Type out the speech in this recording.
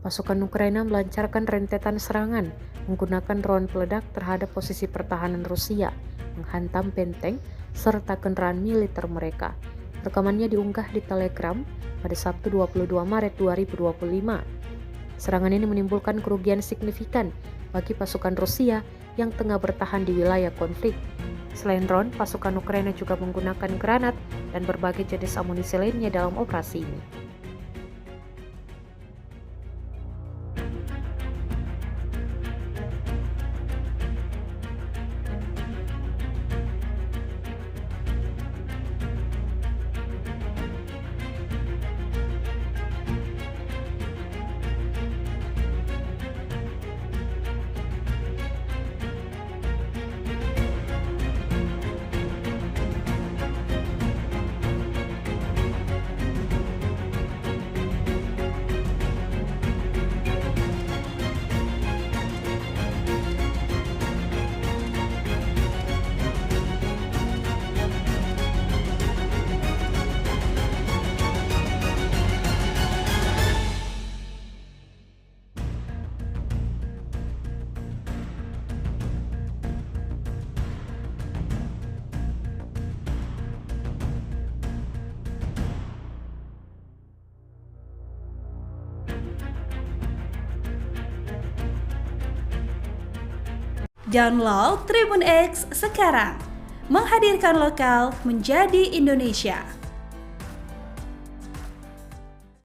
Pasukan Ukraina melancarkan rentetan serangan menggunakan drone peledak terhadap posisi pertahanan Rusia, menghantam benteng serta kendaraan militer mereka. Rekamannya diunggah di Telegram pada Sabtu 22 Maret 2025. Serangan ini menimbulkan kerugian signifikan bagi pasukan Rusia yang tengah bertahan di wilayah konflik. Selain drone, pasukan Ukraina juga menggunakan granat dan berbagai jenis amunisi lainnya dalam operasi ini. Download Tribun X sekarang, menghadirkan lokal menjadi Indonesia.